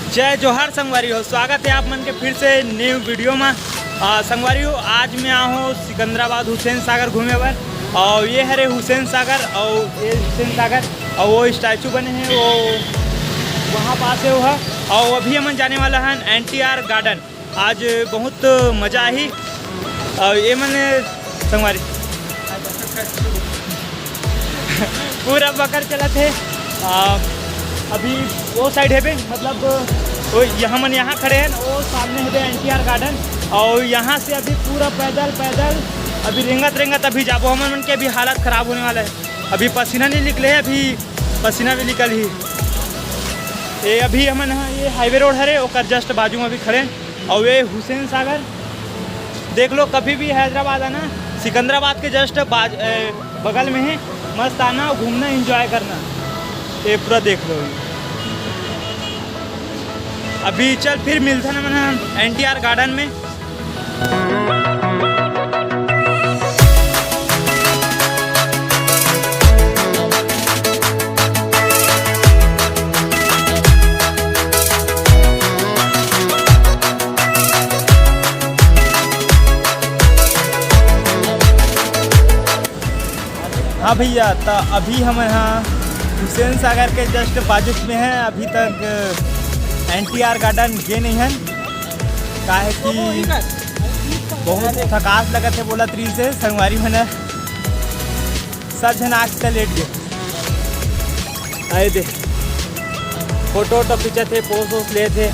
जय जोहार संगवारी हो, स्वागत है आप मन के फिर से न्यू वीडियो में। संगवारी हो, आज मैं आया हूँ सिकंदराबाद हुसैन सागर घूमे पर। और ये है हुसैन सागर, और ये हुसैन सागर और वो स्टैचू बने हैं वो वहाँ पास है वो। और अभी हम जाने वाला है NTR गार्डन। आज बहुत मज़ा आई। और ये मैंने संगवारी पूरा बकर चला थे। अभी वो साइड है बे, मतलब वो यहाँ खड़े हैं, वो सामने है बे NTR गार्डन। और यहाँ से अभी पूरा पैदल अभी रेंगत अभी जाबो हमन मन के। अभी हालत ख़राब होने वाला है, अभी पसीना नहीं निकले है, अभी पसीना भी निकल ही। ये अभी हमन ये हाईवे रोड है और जस्ट बाजू में अभी खड़े हैं। और ये हुसैन सागर देख लो, कभी भी हैदराबाद आना, सिकंदराबाद के जस्ट बगल में है। मस्त आना, घूमना, एंजॉय करना, ये पूरा देख लो। अभी चल फिर मिलते हैं मैंने NTR गार्डन में। हाँ भैया, तो अभी हम यहाँ हुसैन सागर के जस्ट बाजू में हैं। अभी तक NTR गार्डन गए नहीं हैं, काहे कि बहुत थकास लगा थे बोला त्री से। संगवारी मैंने सब जन आग से लेट गए। आए थे फोटो खींचे थे, पोस्ट ले थे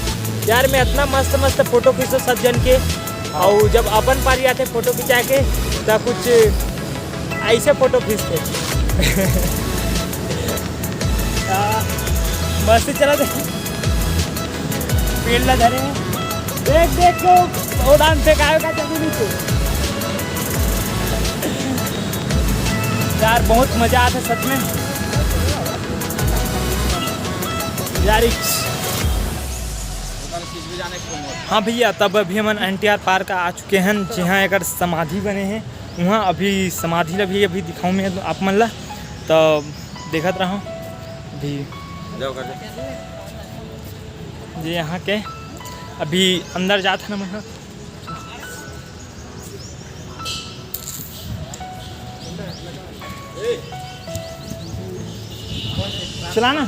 यार। मैं इतना मस्त फोटो खींचो सब जन के। और जब अपन पारी आते फोटो खिंचा के तो कुछ ऐसे फोटो खींचते बस से चला पेड़ ला धरे देख के उड़ान फेंकाए का जमीन को यार। बहुत मजा आता सच में यार। हाँ भैया, तब अभी हम NTR पार्क आ चुके हैं, जहाँ एक समाधि बने हैं। वहाँ अभी समाधि अभी दिखाऊँ मैं आप मन ला, तो देखत रहा अभी जी यहाँ के। अभी अंदर जाता ना मैं, चलाना।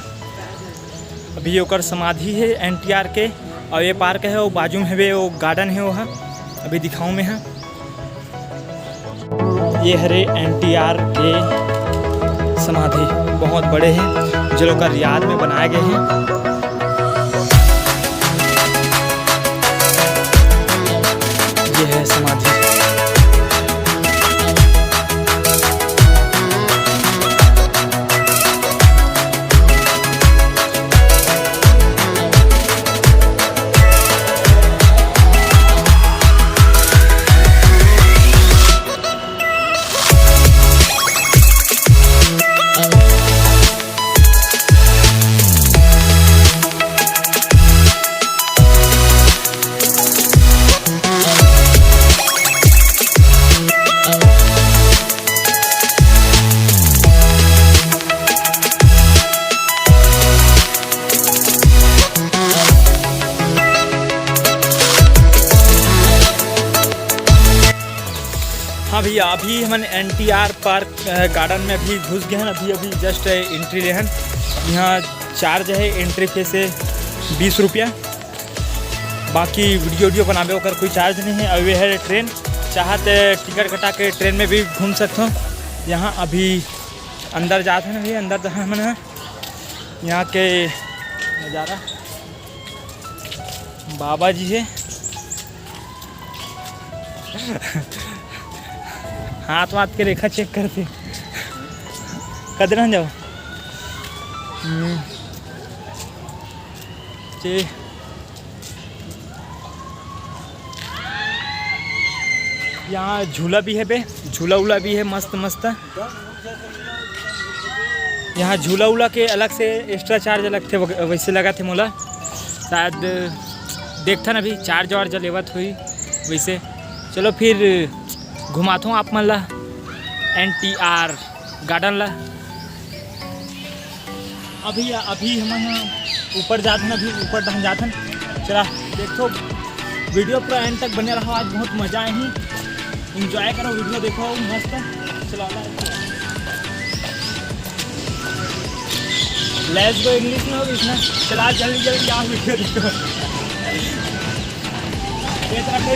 अभी ओकर समाधि है NTR के, और ये पार्क है वो बाजू में है, वो गार्डन है वहाँ। अभी दिखाऊँ मैं यहाँ। ये हरे NTR के समाधि बहुत बड़े हैं, जो लोग का याद में बनाए गए हैं। ये है समाधि। हाँ भैया, अभी हम NTR पार्क गार्डन में अभी घुस गए हैं। अभी जस्ट एंट्री ले हैं। यहाँ चार्ज है एंट्री फीस से 20 रुपया। बाकी वीडियो बनावे होकर कोई चार्ज नहीं है। और वे है ट्रेन, चाहते टिकट कटा के ट्रेन में भी घूम सकते हो। यहाँ अभी अंदर जाते हैं भैया, अंदर जहाँ मैंने यहाँ के नज़ारा बाबा जी है। हाथ के रेखा चेक करते कदर जाओ। यहाँ झूला भी है बे, झूला भी है मस्त। यहाँ झूला के अलग से एक्स्ट्रा चार्ज अलग थे, वैसे लगा थे मोला। शायद देखता ना अभी चार्ज वार्ज लेवत हुई वैसे। चलो फिर घुमाता हूँ आप मन ला NTR गार्डन ला। अभी हम ऊपर जाते अभी ऊपर ढंग जाते चला देखो वीडियो पूरा एंड तक बने रहो। आज बहुत मज़ा आई, इंजॉय करो वीडियो देखो मस्त। चलो लेट्स गो इंग्लिश में हो इसमें। चला जल्दी जल्दी आओ वीडियो देखो। ये तरह के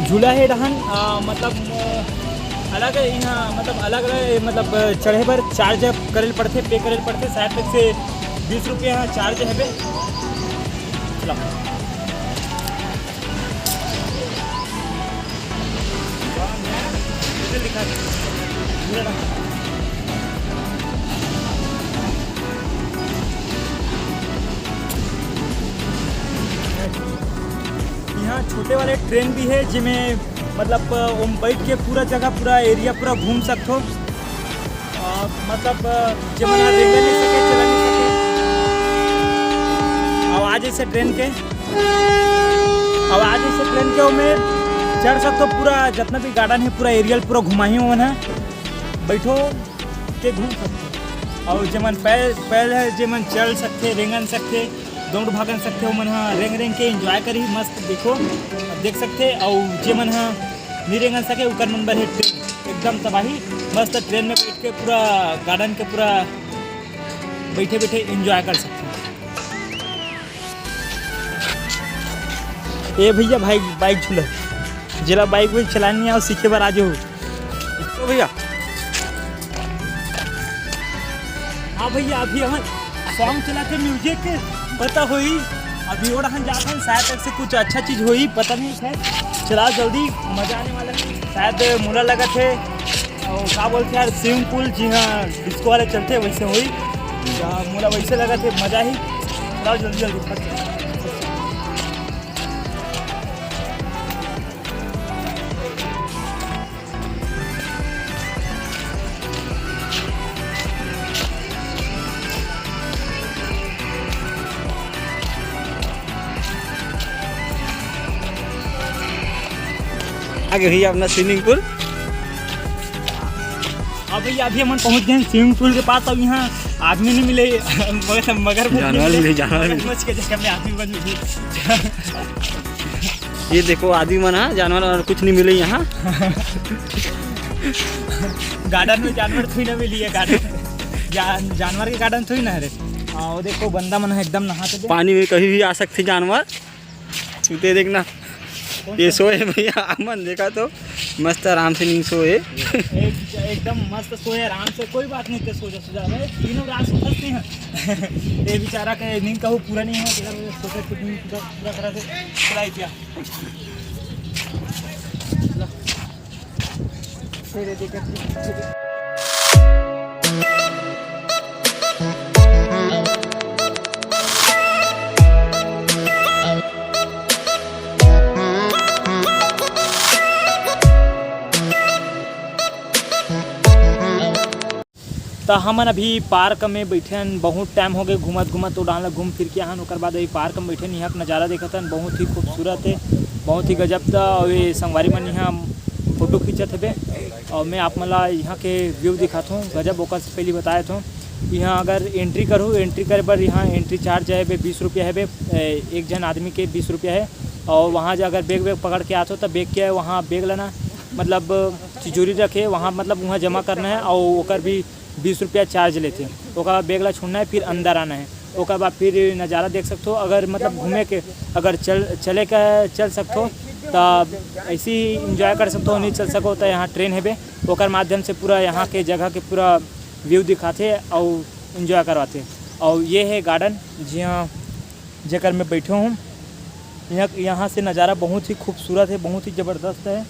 झूला है डहन मतलब अलग यहाँ मतलब अलग मतलब चढ़े पर चार्ज करे पड़ते पे करे पड़ते। शायद तक से 20 रुपये यहाँ चार्ज है बे। चलो दिखा यहाँ छोटे वाले ट्रेन भी है जिसमें मतलब बैठ के पूरा जगह पूरा एरिया पूरा घूम सकते हो। मतलब जब रेंगे नहीं सके चला नहीं सके आवाज़ ऐसे ट्रेन के में चढ़ सकते हो। पूरा जितना भी गार्डन है पूरा एरियल पूरा घुमाही हुआ है, बैठो के घूम सकते हो। और जमन पैर है जमन चल सकते रेंगन सकते दौड़ भागन सकते हो मन हाँ रेंग के एंजॉय करी मस्त देखो देख सकते। और जे मन हाँ नहीं रेंगन सके उकर नंबर है ट्रेन एकदम तबाही मस्त। ट्रेन में बैठ के पूरा गार्डन के पूरा बैठे बैठे एंजॉय कर सकते हैं। ए भैया भाई बाइक झूला जिला बाइक भी चलानी है और सीखे बार आज हो तो भैया। हाँ भैया अभी हम सॉन्ग चलाते म्यूजिक पता हुई अभी और हम जाते हैं शायद तक से कुछ अच्छा चीज़ हुई पता नहीं है। चला जल्दी मज़ा आने वाला है। शायद मुला लगा थे और क्या बोलते यार स्विमिंग पूल जी हाँ डिस्को वाले चलते वैसे हुई मुला वैसे लगा थे मज़ा ही। चलाओ जल्दी जल्दी आगे भैया अपना स्विमिंग पूल। अब भैया अभी हम पहुंच गए स्विमिंग पूल के पास। अब यहाँ आदमी नहीं मिले मगर जानवर मिले जानवर मच के जगह में आदमी बन मिले। ये देखो आदमी मना जानवर और कुछ नहीं मिले यहाँ। गार्डन में जानवर थोड़ी ना मिली है। गार्डन जानवर के गार्डन थोड़ी ना है रे। वो देखो बंदा मन है एकदम नहाते पानी में कभी भी आ सकते जानवर। ये देखना ये सोए भैया अमन देखा तो मस्त आराम से नींद सोए एकदम मस्त सोए आराम से कोई बात नहीं थे सोचा रहे तीनों रात सोचते हैं। ये बेचारा का नींद कहूँ पूरा नहीं है सोचे पूरा तरह से चलाई किया। तो हमन अभी पार्क में बैठे बहुत टाइम हो गए घूमत उड़ान घूम फिर के यहाँ ओकर बाद अभी पार्क में बैठे यहाँ का नज़ारा देखत हन बहुत ही खूबसूरत है बहुत ही गजब था। और ये संगवारी मन यहाँ फोटो खींचत है और मैं आप मला यहाँ के व्यू दिखाता हूँ गजब। ओकर से पहले बताया था यहाँ अगर एंट्री करूँ एंट्री करे पर यहाँ एंट्री चार्ज है 20 रुपया है एक जन आदमी के 20 रुपया है। और वहाँ जो अगर बैग पकड़ के आते हो तब बैग के वहाँ बैग लेना मतलब तिजोरी रखे वहाँ मतलब वहाँ जमा करना है और ओकर भी 20 रुपया चार्ज लेते हैं। ओकर बाद बैग ला छोड़ना है फिर अंदर आना है। ओकर बाद फिर नज़ारा देख सकते हो। अगर मतलब घूमे के अगर चल सकते हो तो ऐसे ही इंजॉय कर सकते हो। नहीं चल सको तो यहाँ ट्रेन है ओकर माध्यम से पूरा यहाँ के जगह के पूरा व्यू दिखाते और इंजॉय करवाते। और ये है गार्डन जहाँ जगह में बैठे हूँ। यहाँ से नज़ारा बहुत ही खूबसूरत है बहुत ही ज़बरदस्त है।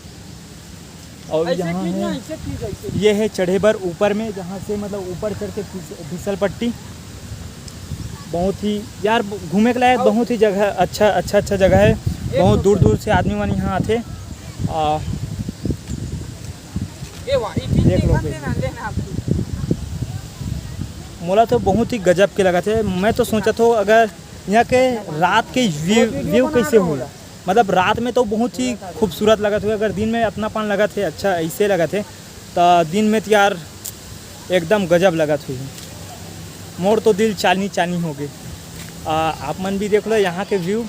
और यहाँ है ये है चढ़ेबर ऊपर में जहाँ से मतलब ऊपर चढ़ के फिसल पट्टी बहुत ही यार घूमे के लायक बहुत ही जगह अच्छा जगह है। बहुत दूर दूर से आदमी मन यहाँ आते देख लो। मोला तो बहुत ही गजब के लगा थे। मैं तो सोचा था अगर यहाँ के रात के व्यू कैसे हो मतलब रात में तो बहुत ही खूबसूरत लगा था। अगर दिन में अपनापन लगा थे अच्छा ऐसे लगा थे तो दिन में तो यार एकदम गजब लगा था मोर तो दिल चानी चानी हो गए। आप मन भी देख लो यहाँ के व्यू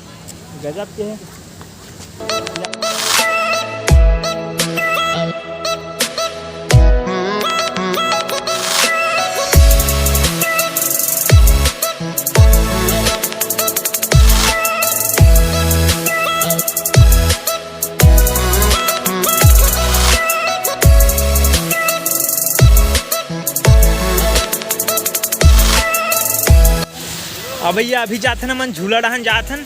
गजब के हैं। भैया अभी जाते ना मन झूला डहन जाथन,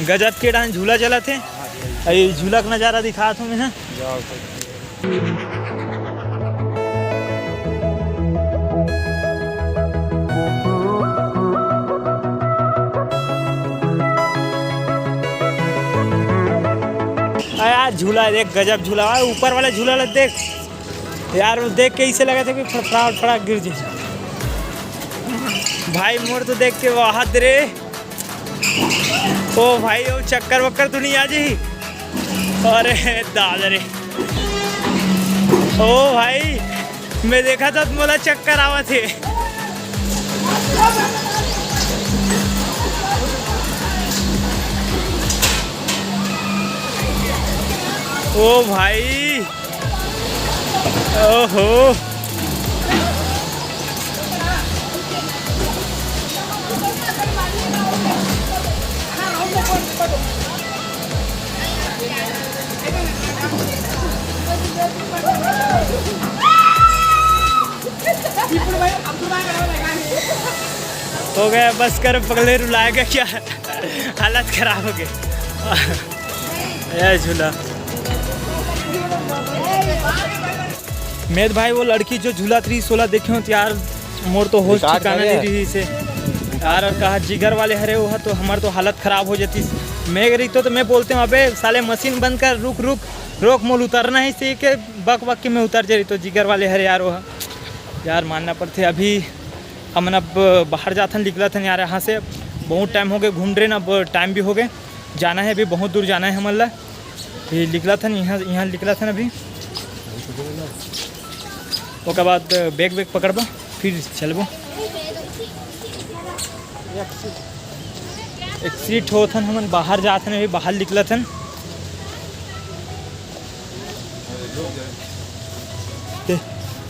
गजब के डहन झूला चला थे। अरे झूला का नज़ारा दिखा था मैं। यार झूला देख, गजब झूला है। ऊपर वाला झूला लग देख यार, वो देख के ऐसे लगा था कि फड़फड़ा फड़ा गिर जाए। भाई मोर तो देख के वाहद रे। ओ भाई ओ चक्कर वक्कर तो नहीं आ जी? अरे दादा रे। ओ भाई मैं देखा था तो बोला चक्कर आवा थे। ओ भाई ओहो हो गया बस कर, पगले रुलाएगा क्या, हालत खराब हो गई। झूला मेद भाई वो लड़की जो झूला 316 देखे हो यार, मोर तो होश ठिकाना नहीं रही से यार। और कहा जिगर वाले हरे वो तो हमार तो हालत ख़राब हो जाती। मैं रही तो मैं बोलते हूँ अबे साले मशीन बंद कर, रुक रुक रोक, मोल उतरना ही से के बक बक के मैं उतर जा रही। तो जिगर वाले हरे यार वो यार मानना पड़ते। अभी हम अब बाहर जाथन निकला था यार, यहाँ से बहुत टाइम हो गए घूम रहे ना, अब टाइम भी हो गए, जाना है अभी बहुत दूर जाना है हमारा। ये निकला था यहाँ निकला था अभी, उसके बाद बैग वैग पकड़बो फिर चलबो। एक सीट हो थन हम बाहर जाते हैं, अभी बाहर निकला थन।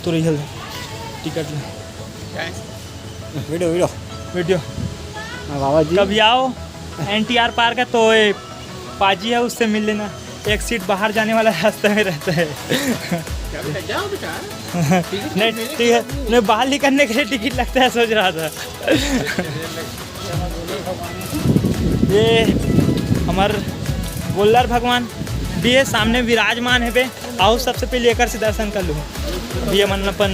तो रही टिकट वीडियो वीडियो वीडियो बाबा जी कभी आओ NTR पार्क है तो पाजी है उससे मिल लेना। एक सीट बाहर जाने वाला रास्ते में रहता है। नहीं ठीक है, नहीं बाहर निकलने के लिए टिकट लगता है, सोच रहा था। ये हमार गोल्लर भगवान भी है सामने विराजमान है बे। आओ सबसे पहले लेकर से दर्शन कर लूँ। ये मन अपन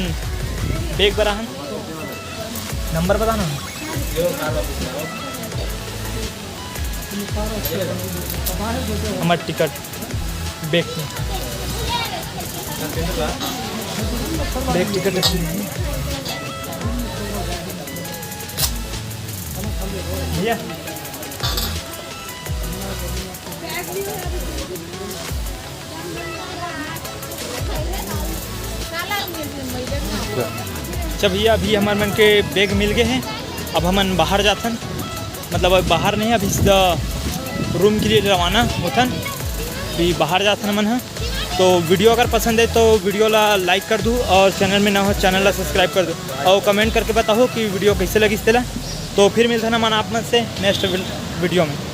बेग बराहन नंबर बताना हमार टिकट बैग टिकट भैया अच्छा भैया अभी हमारे मन के बैग मिल गए हैं। अब हम बाहर जाथन, मतलब अब बाहर नहीं, अभी सीधा रूम के लिए रवाना होथन। अभी बाहर जाथन मन है। तो वीडियो अगर पसंद है तो वीडियो ला लाइक कर दूँ, और चैनल में ना हो चैनल ला सब्सक्राइब कर दो, और कमेंट करके बताओ कि वीडियो कैसे लगी। तो फिर मिलता है ना मन आप में से नेक्स्ट वीडियो में।